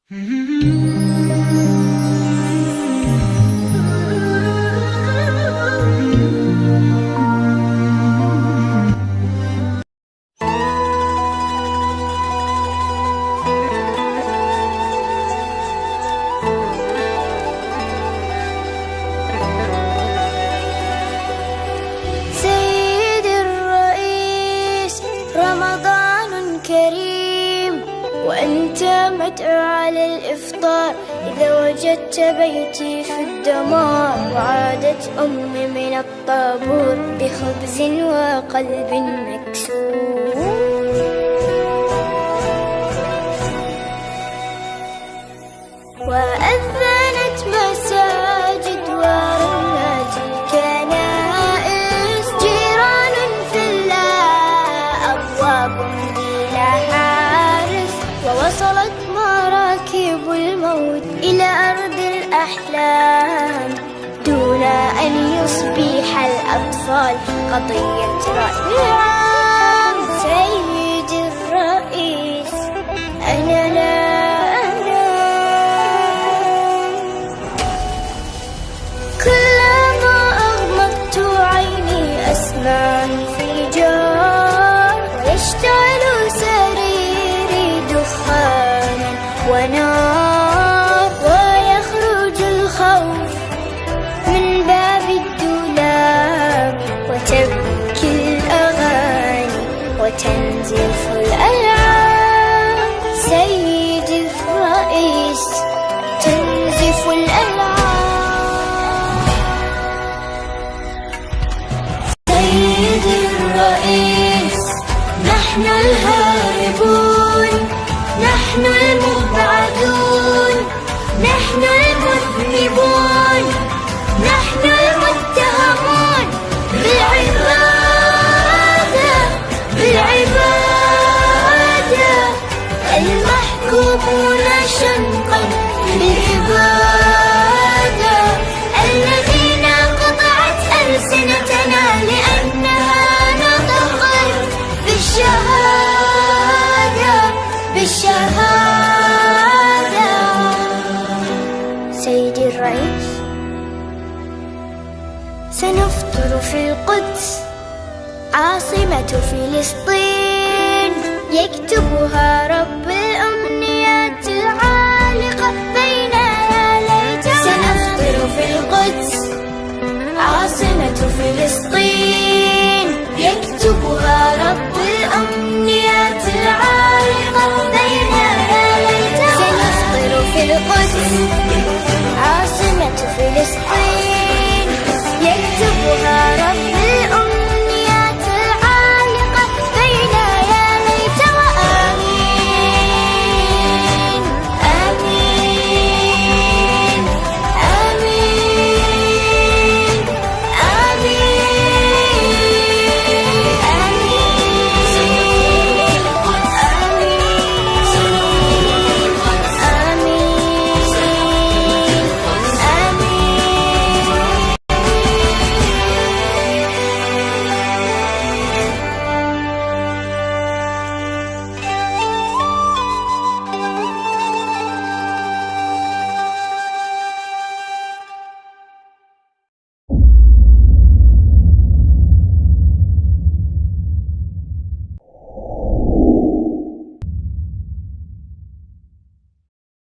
رمضان كريم وأنت مدعو على الإفطار، إذا وجدت بيتي في الدمار، وعادت أمي من الطابور بخبز وقلب مكسور. وأذنت مساجد ورنت الكنائس، جيران في الله أبواب بلا حارس، ووصلت مراكب الموت إلى أرض الأحلام، دون أن يصبح الأطفال قضية رأي عام. سيدي الرئيس، أنا لا انفجار، ويشتعل سريري دخانا ونار، ويخرج الخوف من باب الدولاب، وتبكي الأغاني وتنزف الألعاب. سيدي الرئيس، تنزف الألعاب. سيدي الرئيس، نحن الهاربون، نحن المبعدون، نحن المذنبون، نحن المتهمون بالعبادة، بالعبادة، المحكومون شنقا بالإبادة، الذين قطعت ألسنتنا لأنها نطقت بالشهادة، بالشهادة. سيدي الرئيس، سنفطر في القدس عاصمة فلسطين، يكتبها رب الأمنيات العالقة بين يا ليت. سنفطر في القدس عاصمة فلسطين، يكتبها رب الأمنيات العالقة بين يا ليت. سنفطر في القدس